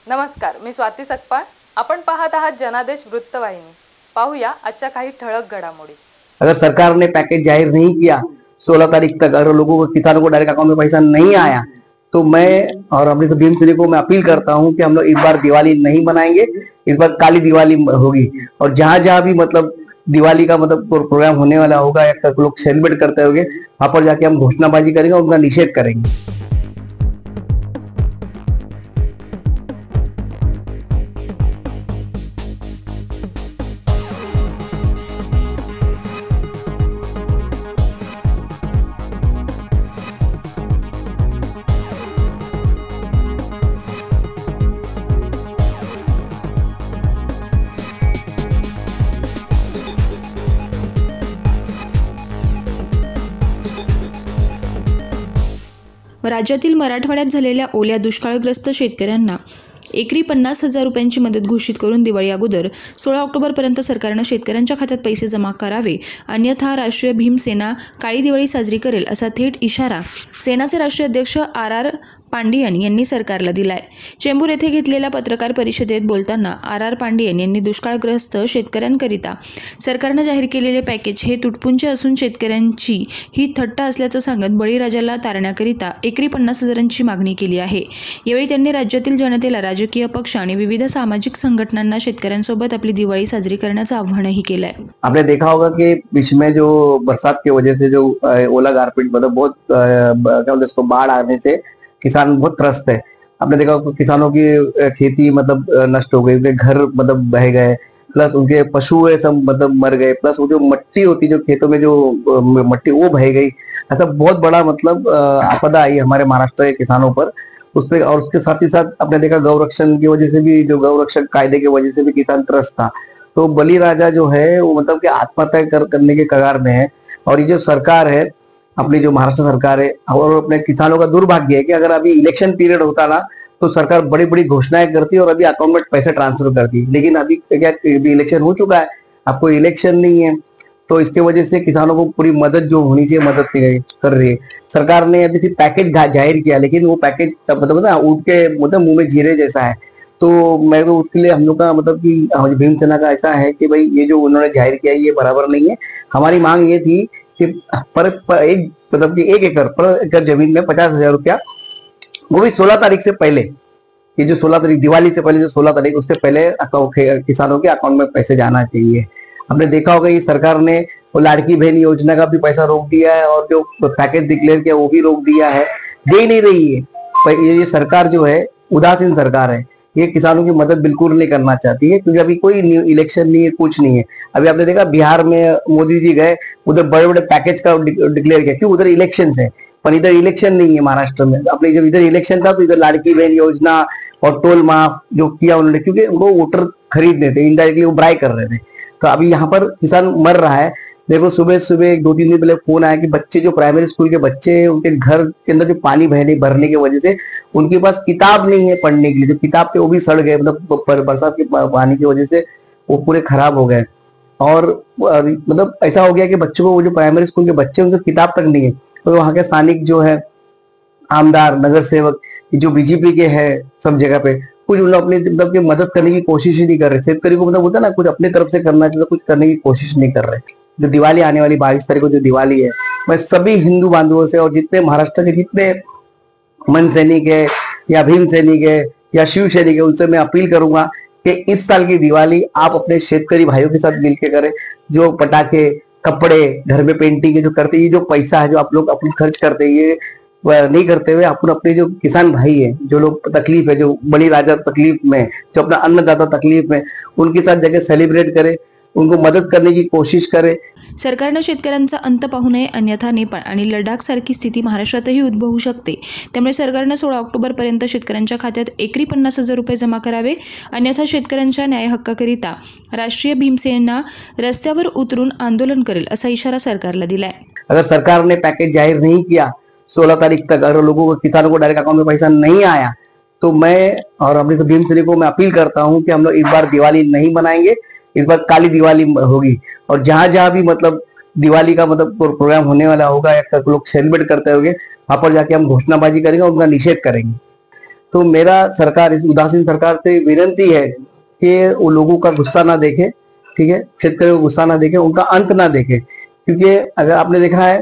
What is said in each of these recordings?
नमस्कार, मी स्वाती सकपाळ. आपण पाहत आहात जनादेश वृत्तवाहिनी. पाहूया आजच्या काही ठळक घडामोडी. अगर सरकार ने पैकेज जाहिर नहीं किया 16 तारीख तक, अगर लोगों को, किसानों को डायरेक्ट अकाउंट में पैसा नहीं आया, तो मैं और अपने भीम सेनी को मैं अपील करता हूं कि हम लोग इस बार दिवाली नहीं मनाएंगे, इस बार काली दिवाली होगी। और जहां जहां भी मतलब दिवाली का मतलब प्रोग्राम होने वाला होगा या लोग सेलिब्रेट करते होंगे, वहां पर जाके हम घोषणाबाजी करेंगे और उनका निषेध करेंगे। राज्यातील मराठवाड्यात झालेल्या ओल्या दुष्काळग्रस्त शेतकऱ्यांना एकरी 50,000 रुपयांची मदत घोषित करून दिवाळी अगोदर 16 ऑक्टोबरपर्यंत सरकारनं शेतकऱ्यांच्या खात्यात पैसे जमा करावे, अन्यथा राष्ट्रीय भीम सेना काळी दिवाळी साजरी करेल असा थेट इशारा सेनाचे राष्ट्रीय अध्यक्ष आर पांडियन यांनी सरकारला दिलाय. चेंबूर येथे घेतलेल्या पत्रकार परिषदेत बोलताना आर पांडियन यांनी दुष्काळग्रस्त शेतकऱ्यांकरिता सरकारनं जाहीर केलेले पॅकेज हे तुटपुंजे असून शेतकऱ्यांची ही थट्टा असल्याचं सांगत बळीराजाला तारण्याकरिता एकरी 50,000ची मागणी केली आहे. यावेळी त्यांनी राज्यातील जनतेला, राजकीय पक्ष आणि विविध सामाजिक संघटनांना शेतकऱ्यांसोबत आपली दिवाळी साजरी करण्याचं आव्हानही केलंय. आपने देखा होगा कि बीच में जो बरसात की वजह से जो ओला गारपीट मतलब बहुत क्या बोलते उसको बाढ़ आने से किसान बहुत त्रस्त है। आपने देखा किसानों की खेती मतलब नष्ट हो गई, उनके घर मतलब बह गए, प्लस उनके पशु है सब मतलब मर गए, प्लस वो जो मट्टी होती जो खेतों में जो मट्टी वो बह गई। ऐसा बहुत बड़ा मतलब आपदा आई हमारे महाराष्ट्र के किसानों पर उस पर। और उसके साथ ही साथ आपने देखा गौरक्षण की वजह से भी, जो गौरक्षण कायदे की वजह से भी किसान त्रस्त था। तो बलिराजा जो है वो मतलब कि आत्महत्या करने के कगार में है। और ये जो सरकार है अपनी, जो महाराष्ट्र सरकार है, और अपने किसानों का दुर्भाग्य है कि अगर अभी इलेक्शन पीरियड होता ना तो सरकार बड़ी बड़ी घोषणाएं करती और अभी अकाउंट में पैसे ट्रांसफर करती, लेकिन अभी क्या इलेक्शन हो चुका है, अब कोई इलेक्शन नहीं है, तो इसके वजह से किसानों को पूरी मदद जो होनी चाहिए मदद कर रही है। सरकार ने अभी सिर्फ पैकेज जाहिर किया, लेकिन वो पैकेज मतलब ना ऊँट के मतलब मुंह में जीरे जैसा है। तो मैं तो उसके लिए हम लोग का मतलब कि भीम सेना का ऐसा है कि भाई ये जो उन्होंने जाहिर किया ये बराबर नहीं है। हमारी मांग ये थी कि पर एक मतलब कि 1 एकड़ पर एकड़ जमीन में 50,000 रुपया, वो भी 16 तारीख से पहले, ये जो 16 तारीख दिवाली से पहले जो 16 तारीख उससे पहले किसानों के अकाउंट में पैसे जाना चाहिए। हमने देखा होगा ये सरकार ने वो लाड़की बहन योजना का भी पैसा रोक दिया है और जो पैकेज डिक्लेयर किया वो भी रोक दिया है, दे नहीं रही है। ये सरकार जो है उदासीन सरकार है, ये किसानों की मदद बिल्कुल नहीं करना चाहती है, क्योंकि अभी कोई इलेक्शन नहीं है, कुछ नहीं है। अभी आपने देखा बिहार में मोदी जी गए, उधर बड़े बड़े पैकेज का डिक्लेयर किया, क्यों उधर इलेक्शन है, पर इधर इलेक्शन नहीं है महाराष्ट्र में। अपने जब इधर इलेक्शन था तो इधर लाड़की बहन योजना और टोल माफ जो किया उन्होंने, क्योंकि उनको वोटर खरीदने थे, इनडायरेक्टली वो ब्राई कर रहे थे। तो अभी यहाँ पर किसान मर रहा है। देखो सुबह सुबह 2-3 दिन पहले फोन आया कि बच्चे जो प्राइमरी स्कूल के बच्चे हैं उनके घर के अंदर जो पानी भरने की वजह से उनके पास किताब नहीं है पढ़ने के लिए, जो किताब थे वो भी सड़ गए, मतलब बरसात के पानी की वजह से वो पूरे खराब हो गए। और मतलब ऐसा हो गया कि बच्चों को, वो जो प्राइमरी स्कूल के बच्चे उनके किताब तक नहीं है। तो वहाँ के स्थानिक जो है आमदार, नगर सेवक, जो बीजेपी के है सब जगह पे, कुछ उन लोग अपनी मतलब की मदद करने की कोशिश ही नहीं कर रहे। शेतकरी को मतलब होता है ना, कुछ अपनी तरफ से करना चाहिए, कुछ करने की कोशिश नहीं कर रहे। जो दिवाली आने वाली 22 तारीख को जो दिवाली है, मैं सभी हिंदू बांधवों से और जितने महाराष्ट्र के जितने मन सैनिक है या भीम सैनिक है या शिव सैनिक है, उनसे मैं अपील करूंगा कि इस साल की दिवाली आप अपने शेतकरी भाइयों के साथ मिलकर करें। जो पटाखे, कपड़े, घर में पेंटिंग जो करते हैं, ये जो पैसा है जो आप लोग अपने खर्च करते हैं, ये नहीं करते हुए अपन अपने जो किसान भाई है, जो लोग तकलीफ है, जो बलिराजा तकलीफ में, जो अपना अन्नदाता तकलीफ में, उनके साथ जगह सेलिब्रेट करे, उनको मदत करने की कोशिश करे। सरकारनं शेतकऱ्यांचा अंत पाहू नये, अन्यथा नेपाळ आणि लडाख सारखी स्थिती महाराष्ट्रातही उद्भवू शकते। त्यामुळे सरकारनं 16 ऑक्टोबरपर्यंत शेतकऱ्यांच्या खात्यात एकरी 50,000 रुपये जमा करावे, अन्यथा शेतकऱ्यांच्या न्याय हक्काकरिता राष्ट्रीय भीम सेना रस्त्यावर उतरून आंदोलन करेल असा इशारा सरकारला दिलाय। अगर सरकार ने पैकेज जाहिर नहीं किया 16 तारीख तक, अगर लोगों को, किसानों को डायरेक्ट अकाउंट में पैसा नहीं आया, तो मैं और अपने भीम सेना को मैं अपील करता हूं कि हम लोग इस बार दिवाली नहीं मनाएंगे, इस बार काली दिवाली होगी। और जहां जहां भी मतलब दिवाली का मतलब प्रोग्राम होने वाला होगा या सब लोग सेलिब्रेट करते होंगे, वहां पर जाके हम घोषणाबाजी करेंगे और उनका निषेध करेंगे। तो मेरा सरकार, इस उदासीन सरकार से विनती है कि वो लोगों का गुस्सा ना देखे, ठीक है, शेतकरियों को गुस्सा ना देखे, उनका अंत ना देखे। क्योंकि अगर आपने देखा है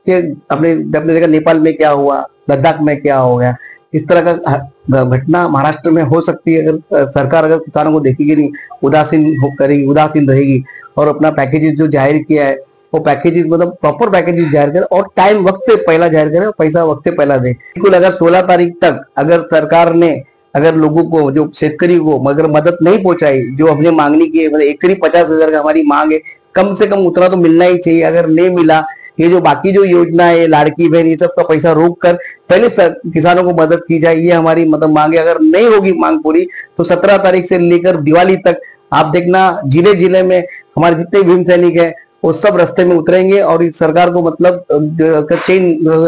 कि आपने देखा नेपाल में क्या हुआ, लद्दाख में क्या हो गया, इस तरह का घटना महाराष्ट्र में हो सकती है अगर सरकार अगर किसानों को देखेगी नहीं, करेगी, उदासीन रहेगी और अपना पैकेजेस जो जाहिर किया है वो पैकेजेस मतलब प्रॉपर पैकेजेस जाहिर करे और टाइम वक्त से पहला जाहिर करे और पैसा वक्त से पहला दे। बिल्कुल अगर 16 तारीख तक अगर सरकार ने अगर लोगों को, जो शेतकरी को अगर मदद नहीं पहुंचाई, जो हमने मांगनी की है, मतलब एकरी 50,000 का हमारी मांग है, कम से कम उतना तो मिलना ही चाहिए। अगर नहीं मिला, ये जो बाकी जो योजना है, लाड़की बहन, ये सब का पैसा रोक कर पहले किसानों को मदद की जाए, ये हमारी मतलब मांग है। अगर नहीं होगी मांग पूरी तो 17 तारीख से लेकर दिवाली तक आप देखना, जिले जिले में हमारे जितने भीम सैनिक है वो सब रास्ते में उतरेंगे और इस सरकार को मतलब चैन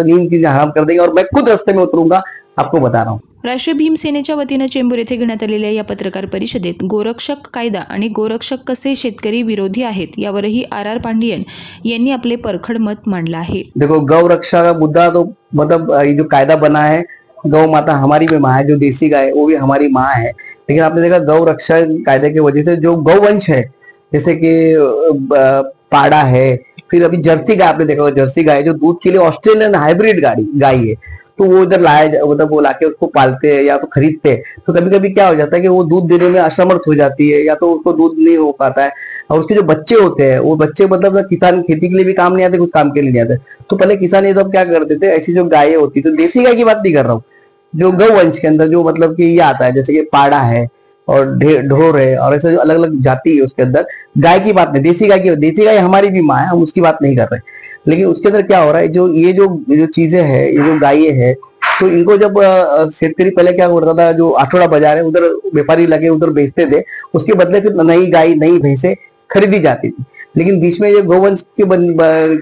नींद की हराम कर देंगे और मैं खुद रास्ते में उतरूंगा, आपको बता रहा हूँ। राष्ट्रीय भीम सेनेच्या वतीनं चेंबूर येथे घेण्यात आलेल्या या पत्रकार परिषदेत गोरक्षक कायदा आणि गोरक्षक कसे शेतकरी विरोधी आहेत यावरही आर पांडियन यांनी आपले परखड मत मांडलं आहे। देखो, गौ रक्षा का मुद्दा तो मतलब ये जो कायदा बना है, गौ माता हमारी भी माँ है, जो देसी गाय वो भी हमारी माँ है। लेकिन आपने देखा गौ रक्षा कायदे की वजह से जो गौवंश है, जैसे कि पाड़ा है, फिर अभी जर्सी गाय, आपने देखा होगा जर्सी गाय जो दूध के लिए ऑस्ट्रेलियन हाइब्रिड गाय है, तो वो इधर लाया, मतलब वो लाके उसको पालते हैं या तो खरीदते हैं। तो कभी कभी क्या हो जाता है कि वो दूध देने में असमर्थ हो जाती है या तो उसको दूध नहीं हो पाता है और उसके जो बच्चे होते हैं वो बच्चे मतलब किसान खेती के लिए भी काम नहीं आते, कुछ काम के लिए नहीं आते। तो पहले किसान ये सब क्या करते थे, ऐसी जो गायें होती, तो देसी गाय की बात नहीं कर रहा हूँ, जो गौवंश के अंदर जो मतलब कि ये आता है, जैसे कि पाड़ा है और ढोर है और ऐसे जो अलग अलग जाति है उसके अंदर, गाय की बात नहीं, देसी गाय हमारी भी माँ है, हम उसकी बात नहीं कर रहे। लेकिन उसके अंदर क्या हो रहा है, जो चीजें हैं, ये जो गायें हैं, तो इनको जब शेतकरी पहले क्या करता था, जो आठवड़ा बाजार है उधर व्यापारी लगे उधर बेचते थे, उसके बदले फिर नई गाय नई भैंसे खरीदी जाती थी। लेकिन बीच में जो गौवंश के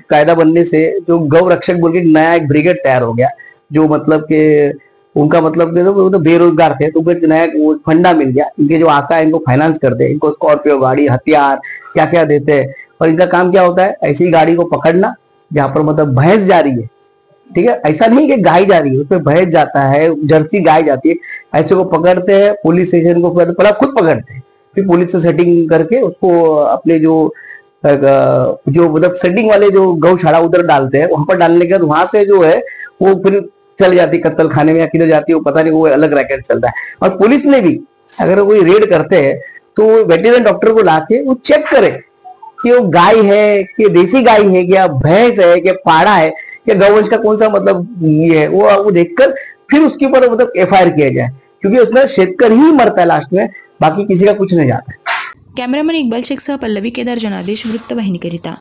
कायदा बनने से जो गौ रक्षक बोल के नया एक ब्रिगेड तैयार हो गया, जो मतलब के उनका मतलब वो तो बेरोजगार थे, तो उनको एक नया फंडा मिल गया। इनके जो आता है इनको फाइनेंस करते हैं, इनको स्कॉर्पियो गाड़ी, हथियार क्या क्या देते हैं और इनका काम क्या होता है, ऐसी गाड़ी को पकड़ना जहां पर मतलब भैंस जा रही है, ठीक है, ऐसा नहीं कि गाय जा रही है, उसमें भैंस जाता है, जर्सी गाय जाती है, ऐसे को पकड़ते हैं, पुलिस स्टेशन को पहले खुद पकड़ते हैं, फिर पुलिस से सेटिंग करके उसको अपने जो मतलब सेटिंग वाले जो गौशाला उधर डालते हैं, वहां पर डालने के बाद वहां से जो है वो फिर चल जाती है कत्ल खाने में या किधर जाती है वो पता नहीं, वो अलग रैकेट चलता है। और पुलिस ने भी अगर कोई रेड करते हैं तो वेटरनरी डॉक्टर को लाके वो चेक करे कि वो गाय है कि देसी गाय है, क्या भैंस है, क्या पाड़ा है, या गौवंश का कौन सा मतलब ये है, वो देखकर फिर उसके ऊपर मतलब एफआईआर किया जाए, क्योंकि उसमें शेतकरी ही मरता है लास्ट में, बाकी किसी का कुछ नहीं जाता है। कॅमेरामन इक्बाल शेखसह पल्लवी केदार, जनादेश वृत्तवाहिनीकरिता।